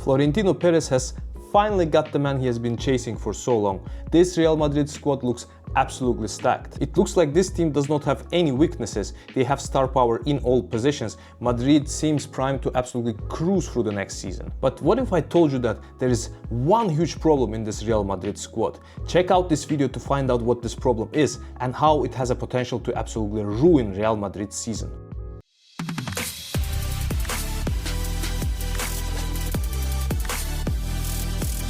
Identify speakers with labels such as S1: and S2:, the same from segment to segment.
S1: Florentino Perez has finally got the man he has been chasing for so long. This Real Madrid squad looks absolutely stacked. It looks like this team does not have any weaknesses. They have star power in all positions. Madrid seems primed to absolutely cruise through the next season. But what if I told you that there is one huge problem in this Real Madrid squad? Check out this video to find out what this problem is and how it has a potential to absolutely ruin Real Madrid's season.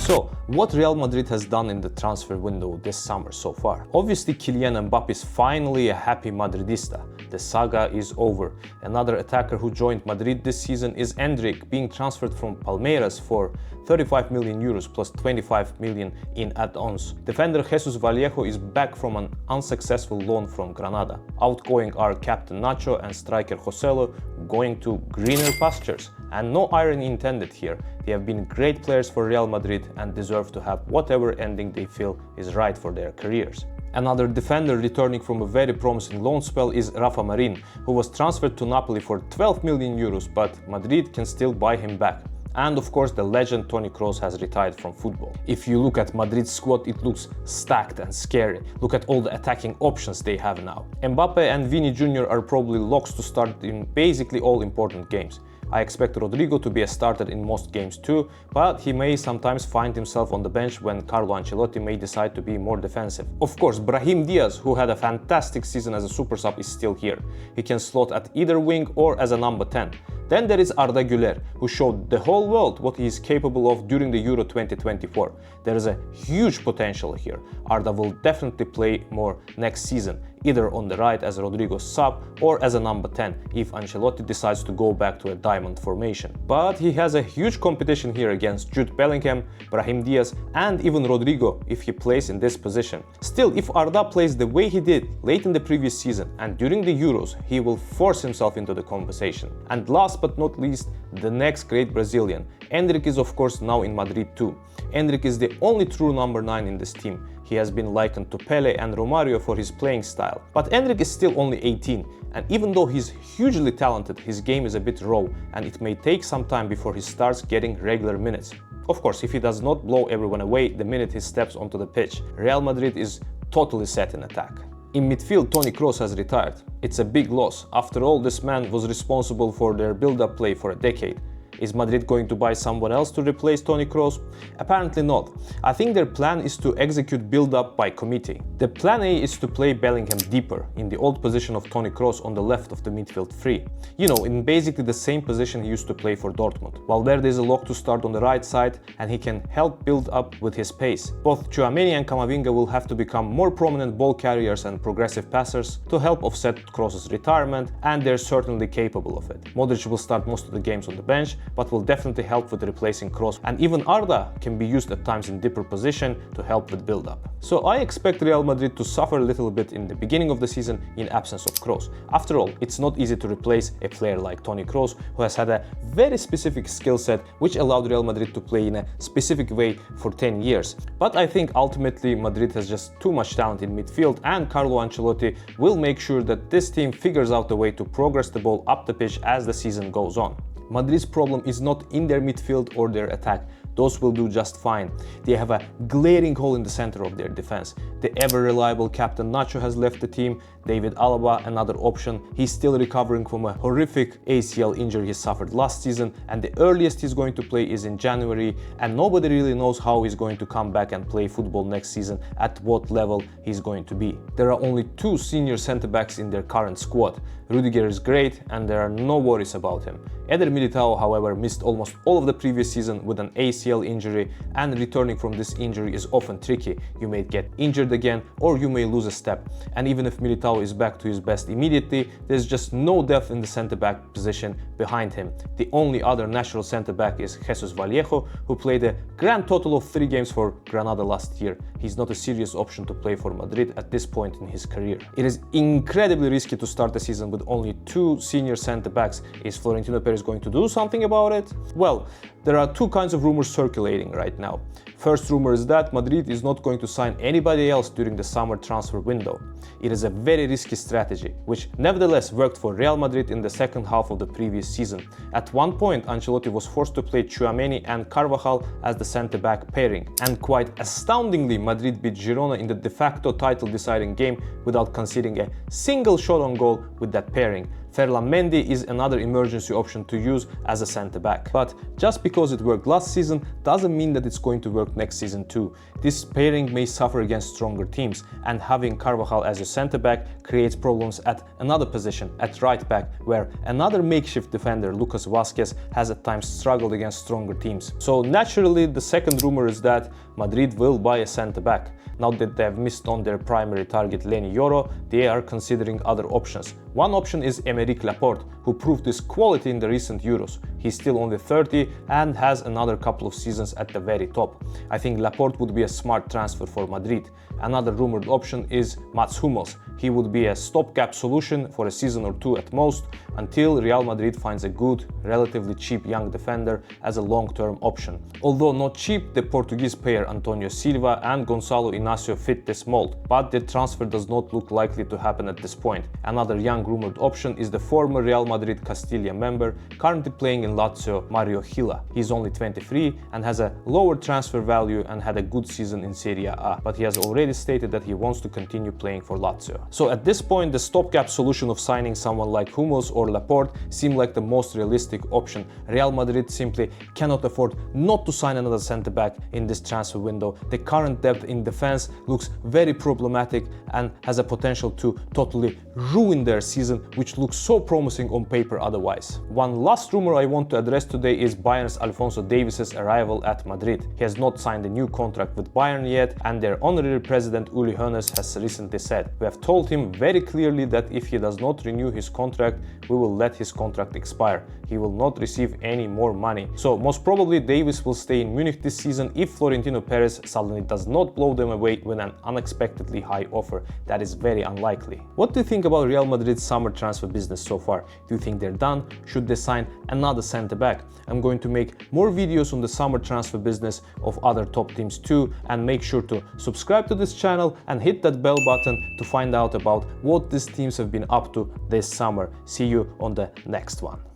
S1: So, what Real Madrid has done in the transfer window this summer so far? Obviously, Kylian Mbappe is finally a happy Madridista. The saga is over. Another attacker who joined Madrid this season is Endrick, being transferred from Palmeiras for 35 million euros plus 25 million in add-ons. Defender Jesus Vallejo is back from an unsuccessful loan from Granada. Outgoing are captain Nacho and striker Joselu going to greener pastures. And no irony intended here. They have been great players for Real Madrid and deserve to have whatever ending they feel is right for their careers. Another defender returning from a very promising loan spell is Rafa Marin, who was transferred to Napoli for 12 million euros, but Madrid can still buy him back. And of course, the legend Toni Kroos has retired from football. If you look at Madrid's squad, it looks stacked and scary. Look at all the attacking options they have now. Mbappe and Vini Jr. are probably locks to start in basically all important games. I expect Rodrigo to be a starter in most games too, but he may sometimes find himself on the bench when Carlo Ancelotti may decide to be more defensive. Of course, Brahim Diaz, who had a fantastic season as a super sub, is still here. He can slot at either wing or as a number 10. Then there is Arda Güler, who showed the whole world what he is capable of during the Euro 2024. There is a huge potential here. Arda will definitely play more next season, either on the right as Rodrigo's sub or as a number 10 if Ancelotti decides to go back to a diamond formation. But he has a huge competition here against Jude Bellingham, Brahim Diaz and even Rodrigo if he plays in this position. Still, if Arda plays the way he did late in the previous season and during the Euros, he will force himself into the conversation. And last but not least, the next great Brazilian. Endrick is of course now in Madrid too. Endrick is the only true number 9 in this team. He has been likened to Pele and Romario for his playing style. But Endrick is still only 18, and even though he's hugely talented, his game is a bit raw and it may take some time before he starts getting regular minutes. Of course, if he does not blow everyone away the minute he steps onto the pitch, Real Madrid is totally set in attack. In midfield, Toni Kroos has retired. It's a big loss. After all, this man was responsible for their build-up play for a decade. Is Madrid going to buy someone else to replace Toni Kroos? Apparently not. I think their plan is to execute build-up by committee. The plan A is to play Bellingham deeper, in the old position of Toni Kroos on the left of the midfield three. You know, in basically the same position he used to play for Dortmund. Valverde is a lock to start on the right side and he can help build up with his pace. Both Tchouaméni and Camavinga will have to become more prominent ball carriers and progressive passers to help offset Kroos' retirement, and they're certainly capable of it. Modric will start most of the games on the bench, but will definitely help with replacing Kroos, and even Arda can be used at times in deeper position to help with build-up. So I expect Real Madrid to suffer a little bit in the beginning of the season in absence of Kroos. After all, it's not easy to replace a player like Toni Kroos, who has had a very specific skill set which allowed Real Madrid to play in a specific way for 10 years. But I think ultimately Madrid has just too much talent in midfield, and Carlo Ancelotti will make sure that this team figures out a way to progress the ball up the pitch as the season goes on. Madrid's problem is not in their midfield or their attack. Those will do just fine. They have a glaring hole in the center of their defense. The ever-reliable captain Nacho has left the team. David Alaba, another option. He's still recovering from a horrific ACL injury he suffered last season, and the earliest he's going to play is in January, and nobody really knows how he's going to come back and play football next season, at what level he's going to be. There are only 2 senior centre-backs in their current squad. Rudiger is great and there are no worries about him. Eder Militao, however, missed almost all of the previous season with an ACL injury, and returning from this injury is often tricky. You may get injured again or you may lose a step. And even if Militao is back to his best immediately, there's just no depth in the centre-back position behind him. The only other natural centre-back is Jesus Vallejo, who played a grand total of 3 games for Granada last year. He's not a serious option to play for Madrid at this point in his career. It is incredibly risky to start the season with only 2 senior centre-backs. Is Florentino Perez going to do something about it? Well, There are two kinds of rumors circulating right now. First rumor is that Madrid is not going to sign anybody else during the summer transfer window. It is a very risky strategy, which nevertheless worked for Real Madrid in the second half of the previous season. At one point, Ancelotti was forced to play Tchouaméni and Carvajal as the centre-back pairing. And quite astoundingly, Madrid beat Girona in the de facto title-deciding game without conceding a single shot on goal with that pairing. Ferland Mendy is another emergency option to use as a centre-back. But just because it worked last season doesn't mean that it's going to work next season too. This pairing may suffer against stronger teams, and having Carvajal as a centre-back creates problems at another position, at right-back, where another makeshift defender, Lucas Vázquez, has at times struggled against stronger teams. So naturally, the second rumor is that Madrid will buy a centre-back. Now that they have missed on their primary target Leny Yoro, they are considering other options. One option is Aymeric Laporte, who proved his quality in the recent Euros. He's still only 30 and has another couple of seasons at the very top. I think Laporte would be a smart transfer for Madrid. Another rumored option is Mats Hummels. He would be a stopgap solution for a season or two at most, until Real Madrid finds a good, relatively cheap young defender as a long-term option. Although not cheap, the Portuguese pair Antonio Silva and Gonçalo Inácio fit this mold, but their transfer does not look likely to happen at this point. Another young rumored option is the former Real Madrid Castilla member, currently playing in Lazio, Mario Gila. He's only 23 and has a lower transfer value and had a good season in Serie A, but he has already stated that he wants to continue playing for Lazio. So at this point, the stopgap solution of signing someone like Hummels or Laporte seemed like the most realistic option. Real Madrid simply cannot afford not to sign another centre-back in this transfer window. The current depth in defense looks very problematic and has a potential to totally ruin their season, which looks so promising on paper otherwise. One last rumor I want to address today is Bayern's Alphonso Davies' arrival at Madrid. He has not signed a new contract with Bayern yet, and their honorary president Uli Hoeneß has recently said, "We have told him very clearly that if he does not renew his contract, we will let his contract expire. He will not receive any more money." So most probably Davies will stay in Munich this season if Florentino Perez suddenly does not blow them away with an unexpectedly high offer. That is very unlikely. What do you think about Real Madrid's summer transfer business so far? Do you think they're done? Should they sign another centre-back? I'm going to make more videos on the summer transfer business of other top teams too, and make sure to subscribe to this channel and hit that bell button to find out about what these teams have been up to this summer. See you on the next one.